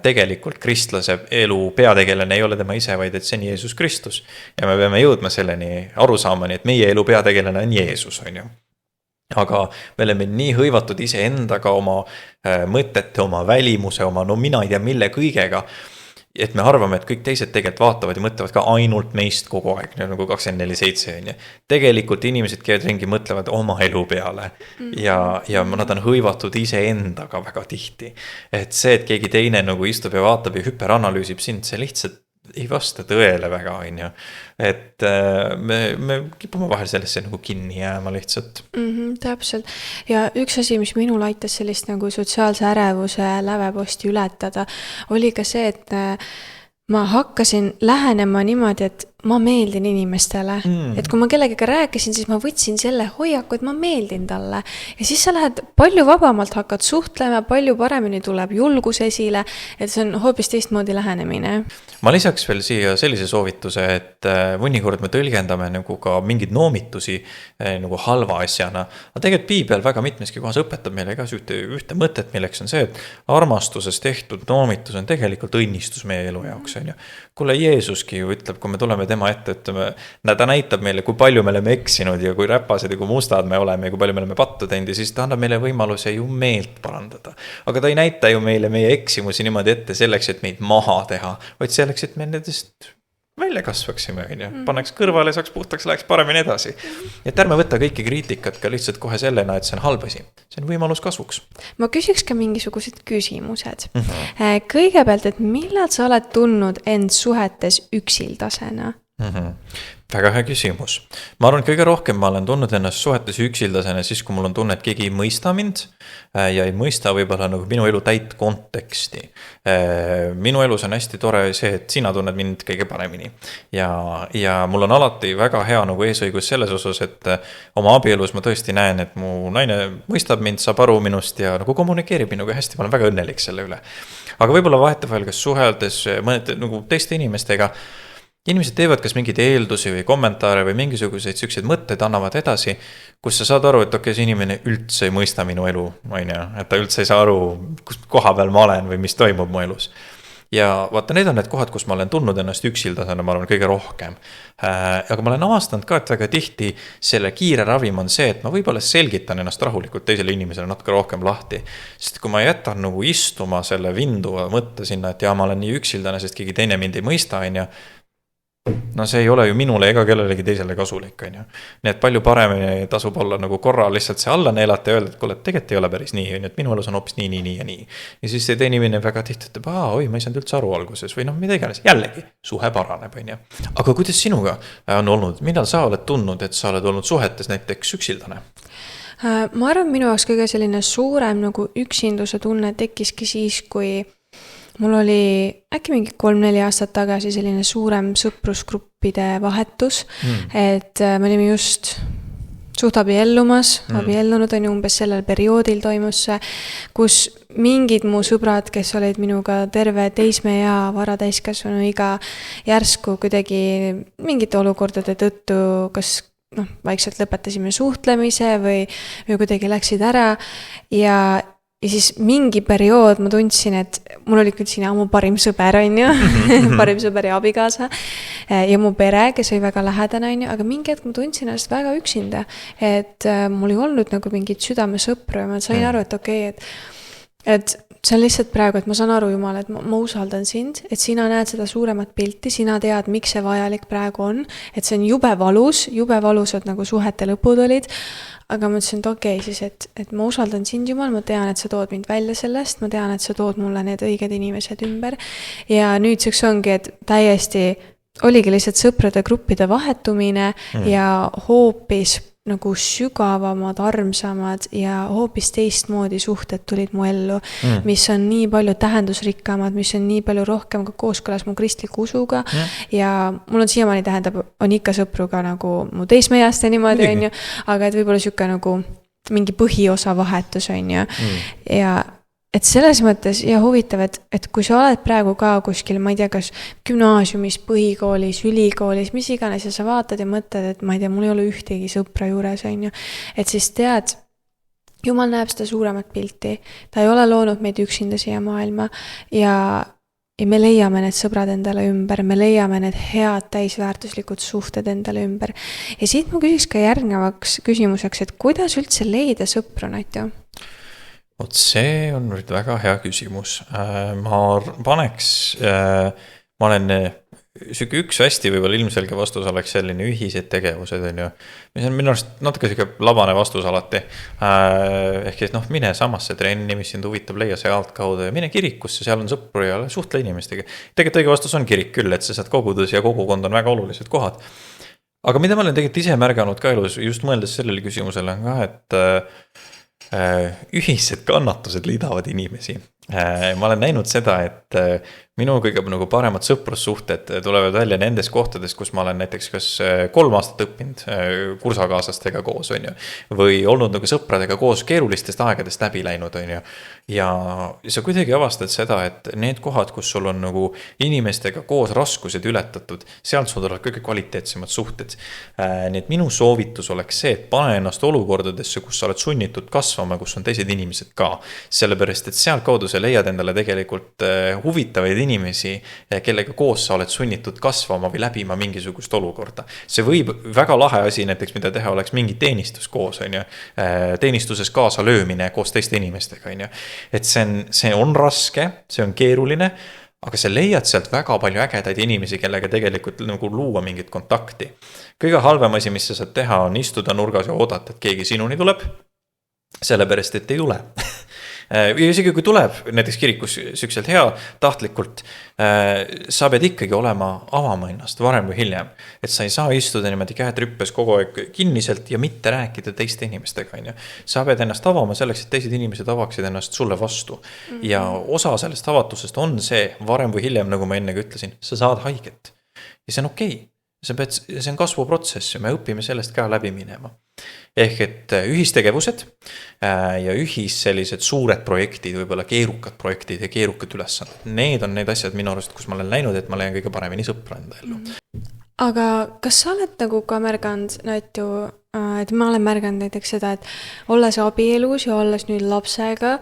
tegelikult kristlase elu peategelane ei ole tema ise, vaid et see on Jeesus Kristus. Ja me peame jõudma selleni arusaamani, et meie elu peategelane on Jeesus, Aga me oleme nii hõivatud ise endaga, oma mõtete, oma välimuse, oma mina ei tea mille kõigega, et me arvame, et kõik teised tegelikult vaatavad ja mõtlevad ka ainult meist kogu aeg, nagu 24/7. Tegelikult inimesed käivad ringi, mõtlevad oma elu peale ja nad on hõivatud ise endaga väga tihti. Et see, et keegi teine nagu istub ja vaatab ja hüperanalüüsib sind, see lihtsalt ei vasta tõele väga, Et me kipume vahel sellesse nagu kinni jääma lihtsalt. Täpselt. Ja üks asi, mis minul aitas sellist nagu sotsiaalse ärevuse läveposti ületada, oli ka see, et ma hakkasin lähenema niimoodi, et ma meeldin inimestele. Et kui ma kellegagi rääkisin, siis ma võtsin selle hoiaku, et ma meeldin talle. Ja siis sa lähed palju vabamalt hakkad suhtlema, palju paremini tuleb julgus esile, et see on hoopis teistmoodi lähenemine. Ma lisaks veel siia sellise soovituse, et mõnikord me tõlgendame nagu ka mingeid noomitusi nagu halva asjana. Aga tegelikult Piibel väga mitmeski kohas õpetab meile ka ühte mõtet, milleks on see, et armastuses tehtud noomitus on tegelikult õnnistus meie elu jaoks. Kuule, Jeesuski ju ütleb, kui me tuleme tema ette, ütleme, ta näitab meile, kui palju me oleme eksinud ja kui räpased ja kui mustad me oleme ja kui palju me oleme pattu teinud ja siis ta annab meile võimaluse ju meelt parandada. Aga ta ei näita ju meile meie eksimusi niimoodi ette selleks, et meid maha teha, vaid selleks, et me nendest välja kasvaksime, Pannaks kõrvale, saaks puhtaks, läheks paremini edasi. Et ärme võtta kõiki kriitikat ka lihtsalt kohe sellena, et see on halb asi. See on võimalus kasvuks. Ma küsiks ka mingisugused küsimused. Kõigepealt, et millal sa oled tundnud end suhetes üksildasena? Väga hea küsimus. Ma arvan, kõige rohkem ma olen tundnud ennast suhetes üksildasena siis, kui mul on tunne, et keegi ei mõista mind ja ei mõista võib-olla nagu minu elu täit konteksti. Minu elus on hästi tore see, et sina tunned mind kõige paremini. Ja mul on alati väga hea nagu eesõigus selles osas, et oma abielus ma tõesti näen, et mu naine mõistab mind, saab aru minust ja nagu kommunikeerib minuga hästi, ma olen väga õnnelik selle üle. Aga võib-olla vahetevahel kas suheldes mõned nagu teiste inimestega, inimesed teevad kas mingeid eeldusi või kommentaare või mingisuguseid selliseid mõtteid annavad edasi, kus sa saad aru, et okei, see inimene üldse ei mõista minu elu, et ta üldse ei saa aru, kus koha peal ma olen või mis toimub mu elus. Ja vaata, need on need kohad, kus ma olen tundnud ennast üksildasena, ma arvan, kõige rohkem. Aga ma olen avastanud ka, et väga tihti selle kiire ravim on see, et ma võib-olla selgitan ennast rahulikult teisele inimesele natuke rohkem lahti. Sest kui ma jätan nagu istuma selle vinduva mõtte sinna, et ma olen nii üksildane, sest keegi teine mind ei mõista, no see ei ole ju minule ega kellelegi teisele kasulik, on ju. Nii et palju paremini tasub olla nagu korra lihtsalt see alla neelata ja öelda, et kuule, tegelikult ei ole päris nii, on ju, et minu elus on hoopis nii ja nii. Ja siis see teine inimene väga tihti ütleb, oi, ma ei saanud üldse aru alguses või noh, mida iganes. Jällegi, suhe paraneb, on ju. Aga kuidas sinuga on olnud, millal sa oled tundnud, et sa oled olnud suhetes näiteks üksildane? Ma arvan, minu jaoks kõige selline suurem nagu üksinduse tunne tekkiski siis, kui mul oli äkki mingi 3-4 aastat tagasi selline suurem sõprusgruppide vahetus, et me olime just suht abiellumas, abiellunud on ju umbes sellel perioodil toimus see, kus mingid mu sõbrad, kes olid minuga terve teisme ja varatäiskasvanu iga järsku kuidagi mingite olukordade tõttu, kas vaikselt lõpetasime suhtlemise või kuidagi läksid ära ja siis mingi periood ma tundsin, et mul oli küll siin mu parim sõber, on ju, parim sõber ja abikaasa ja mu pere, kes oli väga lähedane, on ju, aga mingi hetk ma tundsin ennast väga üksinda, et mul ei olnud nagu mingit südamesõpru ja ma sain aru, et okei, et see on lihtsalt praegu, et ma saan aru, Jumal, et ma usaldan sind, et sina näed seda suuremat pilti, sina tead, miks see vajalik praegu on, et see on jube valusad nagu suhete lõpud olid, aga ma ütlesin, et okei, siis, et ma usaldan sind, Jumal, ma tean, et sa tood mind välja sellest, ma tean, et sa tood mulle need õiged inimesed ümber ja nüüdseks ongi, et täiesti oligi lihtsalt sõprade gruppide vahetumine ja hoopis nagu sügavamad, armsamad ja hoopis teistmoodi suhted tulid mu ellu, mis on nii palju tähendusrikkamad, mis on nii palju rohkem ka kooskõlas mu kristliku usuga ja mul on siiamaani tähendab, on ikka sõpruga nagu mu teismeeast ja niimoodi, on ju, aga et võib-olla siuke nagu mingi põhiosa vahetus, on ju, ja et selles mõttes ja huvitav, et kui sa oled praegu ka kuskil, ma ei tea, kas gümnaasiumis, põhikoolis, ülikoolis, mis iganes ja sa vaatad ja mõtled, et ma ei tea, mul ei ole ühtegi sõpra juures, on ju, et siis tead, Jumal näeb seda suuremat pilti, ta ei ole loonud meid üksinda siia maailma ja me leiame need sõbrad endale ümber, me leiame need head täisväärtuslikud suhted endale ümber. Ja siit ma küsiks ka järgnevaks küsimuseks, et kuidas üldse leida sõpru, Natju? Vot see on nüüd väga hea küsimus. Ma paneks, ma olen süke üks hästi võib-olla ilmselge vastus oleks selline ühised tegevused, on ju. Mis on minu arust natuke siuke labane vastus alati. Ehk et mine samasse trenni, mis sind huvitab, leia sealt kaudu ja mine kirikusse, seal on sõpru ja suhtle inimestega. Tegelikult õige vastus on kirik küll, et sa saad kogudus ja kogukond on väga olulised kohad. Aga mida ma olen tegelikult ise märganud ka elus, just mõeldes sellele küsimusele on ka, et ühised kannatused liidavad inimesi. Ma olen näinud seda, et minu kõige nagu paremad sõprussuhted tulevad välja nendes kohtades, kus ma olen näiteks kas 3 aastat õppinud kursakaaslastega koos, on ju, või olnud nagu sõpradega koos keerulistest aegadest läbi läinud, on ju. Ja sa kuidagi avastad seda, et need kohad, kus sul on nagu inimestega koos raskused ületatud, sealt sul tulevad kõige kvaliteetsemad suhted. Nii et minu soovitus oleks see, et pane ennast olukordadesse, kus sa oled sunnitud kasvama, kus on teised inimesed ka. Sellepärast, et seal kaudu sa leiad endale tegelikult huvitavaid inimesi, kellega koos sa oled sunnitud kasvama või läbima mingisugust olukorda. See võib väga lahe asi näiteks, mida teha oleks mingi teenistus koos, on ju. Teenistuses kaasa löömine koos teiste inimestega, on ju. Et see on raske, see on keeruline, aga sa leiad sealt väga palju ägedaid inimesi, kellega tegelikult nagu luua mingit kontakti. Kõige halvem asi, mis sa saad teha, on istuda nurgas ja oodata, et keegi sinuni tuleb, sellepärast, et ei tule. Ja isegi kui tuleb näiteks kirikus sükselt hea tahtlikult, sa pead ikkagi olema avama ennast varem või hiljem. Et sa ei saa istuda niimoodi käed rüppes kogu aeg kinniselt ja mitte rääkida teiste inimestega. Sa pead ennast avama selleks, et teised inimesed avaksid ennast sulle vastu. Ja osa sellest avatusest on see varem või hiljem, nagu ma ennegi ütlesin, sa saad haiget. Ja see on okei. See on kasvuprotsess ja me õpime sellest ka läbi minema. Ehk et ühistegevused ja sellised suured projektid, võib-olla keerukad projektid ja keerukad ülesanded. Need on need asjad minu arust, kus ma olen näinud, et ma leian kõige paremini sõpra enda ellu. Aga kas sa oled nagu ka märganud, Natju, et ma olen märganud näiteks seda, et olles abielus ja olles nüüd lapsega,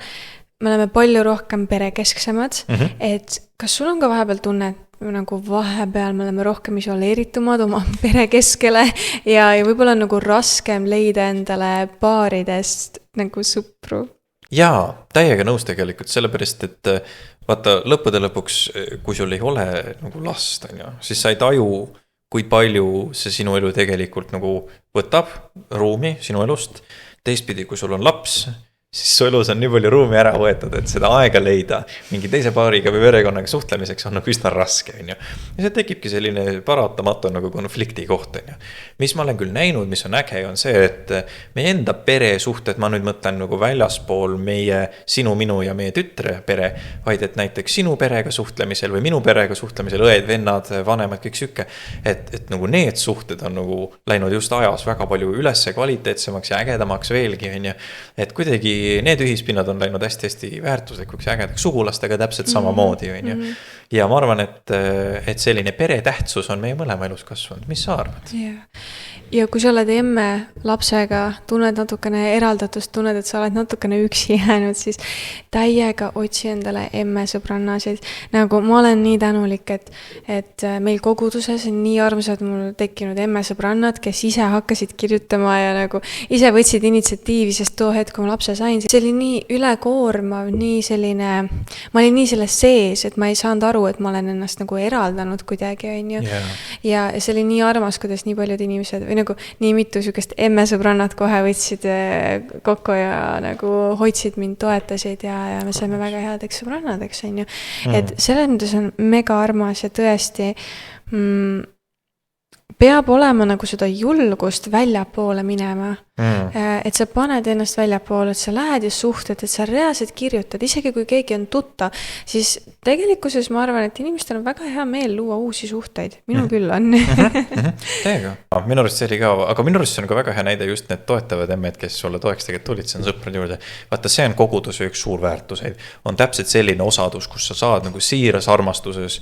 me oleme palju rohkem perekesksemad, et kas sul on ka vahepeal tunne, nagu vahepeal me oleme rohkem isoleeritumad oma pere keskele ja võib-olla on nagu raskem leida endale paaridest nagu sõpru? Jaa, täiega nõus tegelikult, sellepärast, et vaata lõppude lõpuks, kui sul ei ole nagu last, on ju, siis sa ei taju, kui palju see sinu elu tegelikult nagu võtab ruumi sinu elust. Teistpidi, kui sul on laps, siis su elus on nii palju ruumi ära võetud, et seda aega leida mingi teise paariga või verekonnaga suhtlemiseks on nagu üsna raske, on ju. Ja see tekibki selline paratamatu nagu konflikti koht, on ju. Mis ma olen küll näinud, mis on äge, on see, et meie enda pere suhted, ma nüüd mõtlen nagu väljaspool meie sinu, minu ja meie tütre pere, vaid et näiteks sinu perega suhtlemisel või minu perega suhtlemisel, õed, vennad, vanemad, kõik sükke, et nagu need suhted on nagu läinud just ajas väga palju ülesse kvaliteetsemaks ja ägedamaks veelgi, on ju. Et kuidagi need ühispinnad on läinud hästi-hästi väärtuslikuks ja ägedaks, sugulastega täpselt samamoodi, on ju. Ja ma arvan, et selline pere tähtsus on meie mõlema elus kasvanud. Mis sa arvad? Ja kui sa oled emme lapsega, tunned natukene eraldatust, tunned, et sa oled natukene üksi jäänud, siis täiega otsi endale emme sõbrannasid. Nagu ma olen nii tänulik, et meil koguduses on nii armsad mul tekkinud emme sõbrannad, kes ise hakkasid kirjutama ja nagu ise võtsid initsiatiivi, sest too hetk, kui ma lapse sain, see oli nii ülekoormav, nii selline, ma olin nii selles sees, et ma ei saanud aru, et ma olen ennast nagu eraldanud kuidagi, on ju. Ja see oli nii armas, kuidas nii paljud inimesed või nagu nii mitu sükest emme sõbrannad kohe võtsid kokku ja nagu hoidsid mind, toetasid ja me saime väga headeks sõbrannadeks, on ju. Et selles mõttes on mega armas ja tõesti peab olema nagu seda julgust väljapoole minema. Et sa paned ennast väljapoole, et sa lähed ja suhted, et sa reaalselt kirjutad, isegi kui keegi on tutta, siis tegelikkuses ma arvan, et inimestel on väga hea meel luua uusi suhteid. Minul küll on. Teega. Minu arust see oli ka, aga minu arust see on ka väga hea näide just need toetavad emmed, kes sulle toeks tegelikult tulid, see on sõprad juurde. Vaata, see on koguduse üks suur väärtuseid. On täpselt selline osadus, kus sa saad nagu siiras armastuses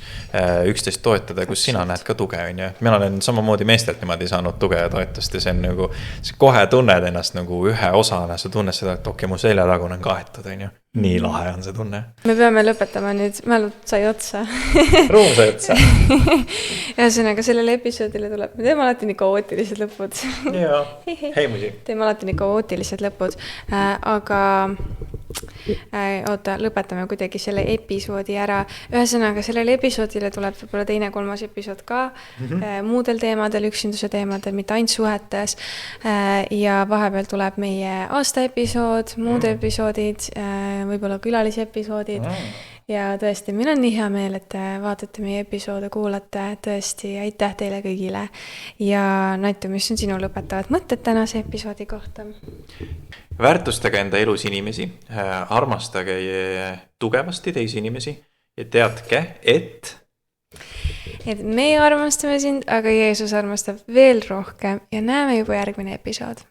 üksteist toetada, kus sina näed ka tuge, on ju. Mina olen samamoodi meestelt niimoodi saanud tuge ja toetust ja see on nagu, see kohe tunned ennast nagu ühe osana, sa tunned seda, et okei, mu seljatagune on kaetud, on ju. Nii lahe on see tunne. Me peame lõpetama nüüd, mälud sai otsa. Ruum sai otsa. Ühesõnaga, sellele episoodile tuleb, me teeme alati nii kaootilised lõpud. Jaa, hei musi. Teeme alati nii kaootilised lõpud, aga oota, lõpetame kuidagi selle episoodi ära. Ühesõnaga, sellele episoodile tuleb võib-olla teine, kolmas episood ka muudel teemadel, üksinduse teemadel, mitte ainult suhetes. Ja vahepeal tuleb meie aasta episood, muud episoodid, võib-olla külalisi episoodid. Ja tõesti, meil on nii hea meel, et te vaatate meie episoode, kuulate, tõesti, aitäh teile kõigile. Ja Naitu, mis on sinu lõpetavad mõtted tänase episoodi kohta? Väärtustage enda elus inimesi, armastage tugevasti teisi inimesi ja teadke, et meie armastame sind, aga Jeesus armastab veel rohkem ja näeme juba järgmine episood.